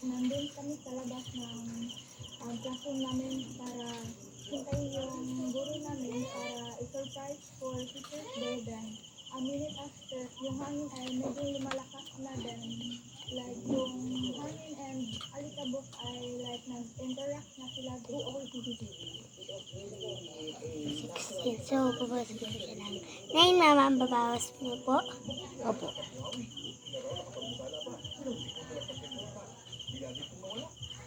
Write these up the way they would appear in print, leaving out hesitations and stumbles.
Nandun kami sa labas ng classroom namin para hintayin yung guro namin para i-surprise for Teacher's Day. Then, a minute after, yung hangin ay medyo lumalakas na din. Like, yung hangin and alikabok ay like nag-interact na sila. So, babawas ko siya lang. Ngayon, mama, ang babawas mo po? Opo.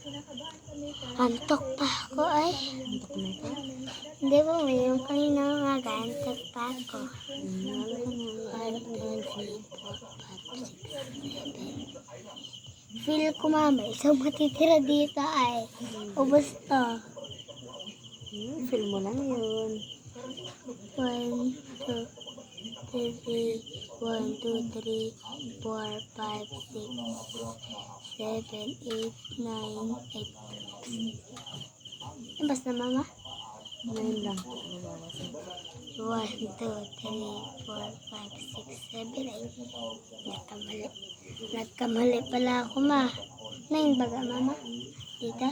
Kinakabahan kami sa Antok pa ako ay. Antok na ito. Hindi po, may yung kanina umaga, antok pa ako. Feel ko mama, isang matitira dito ay ubos to. Feel mo lang yun. 1, 2, 3, 1, 2, 3, 4, 5, 6, 7, 8, 9, 8. Basta mama? Ngayon lang. 1, 2, 3, 4, 5, 6, 7, 8. Nagkamali pala ako, ma. 9 baga, mama? Dito?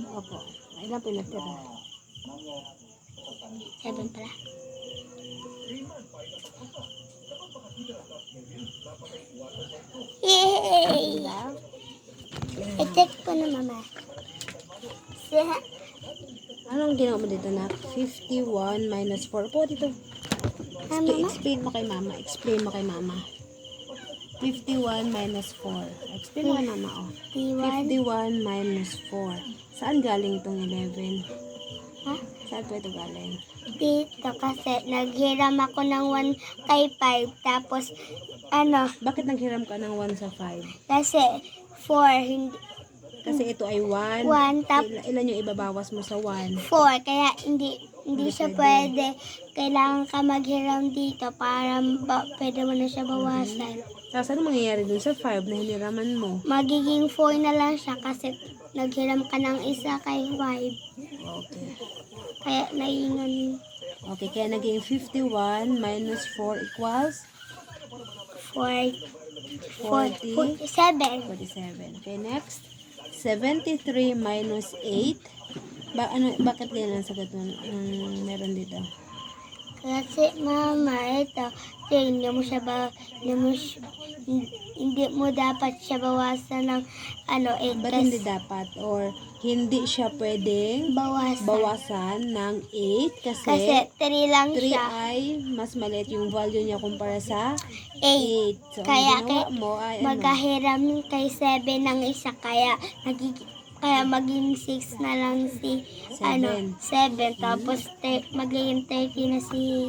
Opo. Ilan pinatira? 7 pala. Yay! I-check ko na, mama. Anong ginawa mo dito na? 51 minus 4. Po dito. Mama? Explain mo kay mama. Explain mo kay mama. 51 minus 4. Explain mo kay mama, oh. 51 minus 4. Saan galing itong 11? Ha? Saan po ito galing? Dito kasi naghiram ako ng 1 kay 5. Tapos, Bakit naghiram ka ng 1 sa 5? kasi 4, hindi, Kasi ito ay 1. 1 Ilan yung ibabawas mo sa 1? 4. Kaya hindi siya pwede. Kailangan ka maghiram dito para pwede mo na siya bawasan. Tapos ano mangyayari dun sa 5 na hiniraman mo? Magiging 4 na lang siya kasi naghiram ka ng isa kay 5. Okay. Kaya naingan Okay, kaya naging 51 minus 4 equals 4, 40. 47. 47. Okay, next. 73 minus 8. Bakit ganyan ang sagot mo? Meron dito? Kasi mama, hindi mo dapat siya bawasan ng 8 Ba't hindi dapat? Or hindi siya pwedeng bawasan ng 8 kasi 3 lang 3 siya. ay mas maliit yung value niya kumpara sa 8. 8. So, Kaya ang ginawa mo ay magkahiram kay 7 ng isa kaya maging 6 na lang si 7. Tapos magiging 30 na si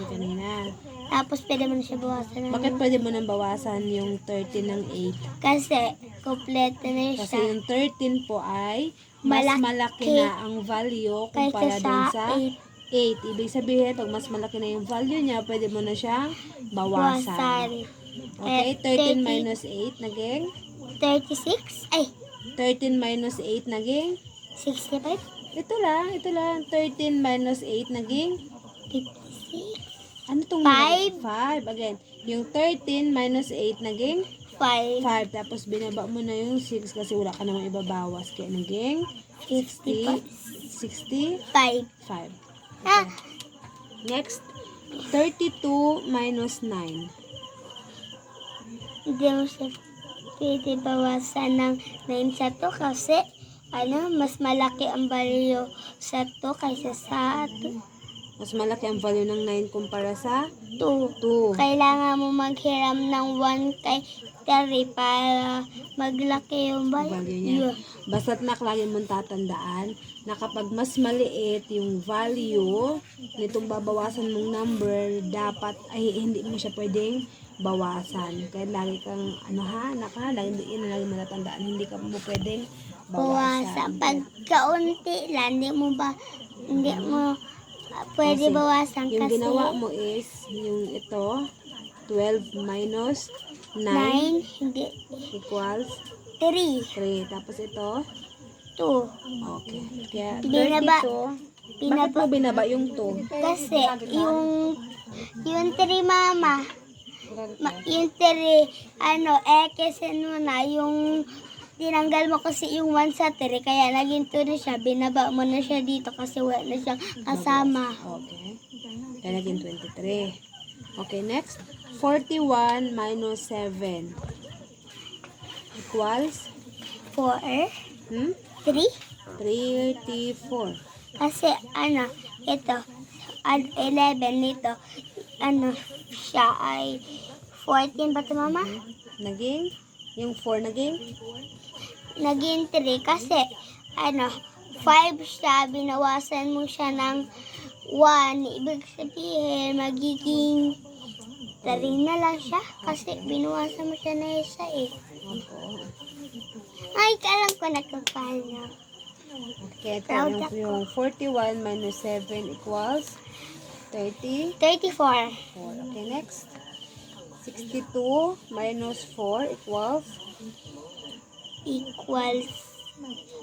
kanina. tapos pwede mo na siya bawasan ng Bakit pwede mo nang bawasan yung 30 ng 8? kasi kompleto na Kasi siya yung 13 po ay mas malaki na ang value kumpara kaysa dun sa sa 8. Ibig sabihin, pag mas malaki na yung value niya, pwede mo na siyang bawasan. Okay, 13 minus 8 naging? 36 ay 13 minus 8 naging? 65 Ito lang. 13 minus 8 naging? 56 Ano tong 5. 5. Again, yung 13 minus 8 naging? 5 5. Tapos binaba mo na yung 6 kasi wala ka namang ibabawas. Kaya naging? 65. 5 ah, Next, 32 minus 9. hindi mo siya pwede bawasan ng 9 sa 2 kasi mas malaki ang value sa 2 kaysa sa Mas malaki ang value ng 9 kumpara sa 2. 2. Kailangan mo maghiram ng 1 kay Terry para maglaki yung Value niya. Basta't nak, lagi mong tatandaan na kapag mas maliit yung value nitong babawasan mong number, dapat ay hindi mo siya pwedeng bawasan. Kaya lagi kang, lagi mo tatandaan, hindi ka mo pwedeng Bawasan. bawasan. Pag kaunti lang, hindi mo pwede Kasi bawasan yung kasi ginawa mo is, yung ito, 12 minus 9 9, hindi, equals 3, 3. Tapos ito, 2. okay. Kaya Binaba. 32, bakit mo binaba yung 2? Kasi yung 3 mama, yung 3, X mo na, yung tinanggal mo kasi yung 1 sa 3, kaya naging 2 na siya, binaba mo na siya dito kasi wala na siyang kasama. Okay. Kaya naging 23. Okay, next. 41 minus 7 equals 4, 3, 34. kasi ito, 11 nito, siya ay 14 ba ito mama? Naging? Yung 4 naging? Naging 3 kasi 5 siya, binawasan mo siya ng 1, ibig sabihin magiging 3 na lang siya kasi binawasan mo siya na isa eh. Opo. Ay, alam ko na kung paano. Okay, ito Proud yung 41 minus 7 equals 34. 34 Okay, next. 62 minus 4 equals equals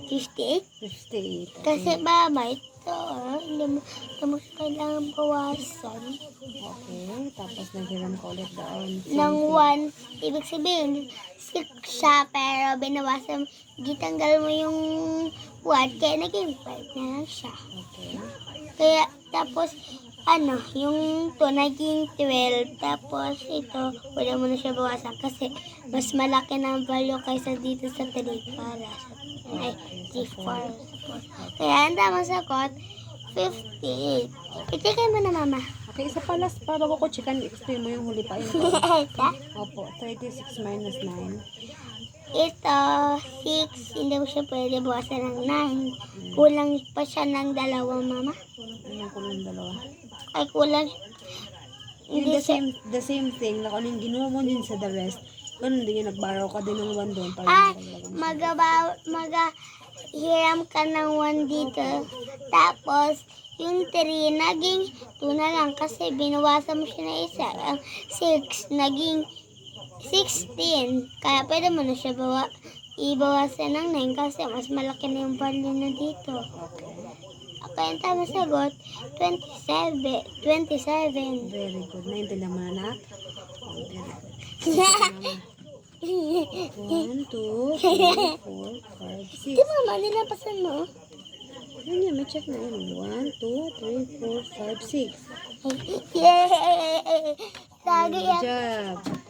58. 58. Kasi mama, ito, hindi mo siya kailangan bawasan. Okay, tapos naghiram ka ulit doon. Ng 1, ibig sabihin, 6 siya, pero binawasan, gitanggal mo yung 1, kaya naging 5 na lang siya. Okay. Kaya, tapos, yung 2 naging 12, tapos ito, wala mo na siya bawasan kasi mas malaki na ang value kaysa dito sa 3 para sa, 3, 4. Kaya, ang tamang sagot, 58. I-check mo na mama. Okay, isa pa last pa bago ko chicken, explain mo yung huli pa yung Ito, Opo, 36 minus 9. ito, 6, hindi mo siya pwede bawasan ng 9. Kulang pa siya ng 2, mama. Anong kulang dalawa? Ay, kulang. Yung Hindi siya. the same thing, na kung anong ginawa mo din sa the rest, ganun din yung nagbaraw ka din ng 1 doon para Ay, makalagan. hiram ka ng 1 dito. Tapos, yung 3, naging 2 na lang kasi binawasan mo siya na isa. Ang 6, naging 16. Kaya pwede mo na siya ibawasan ng 9 kasi mas malaki na yung value na dito. Okay. Okay, ang tamang sagot, 27. Very good. Naintindihan mo na, anak? Oh, very good. 1, 2, 3, 4, 5, 6. Di mama, nilampasan mo. Yun yan, may check na yun. 1, 2, 3, 4, 5, 6. Yay! Sabi Good job.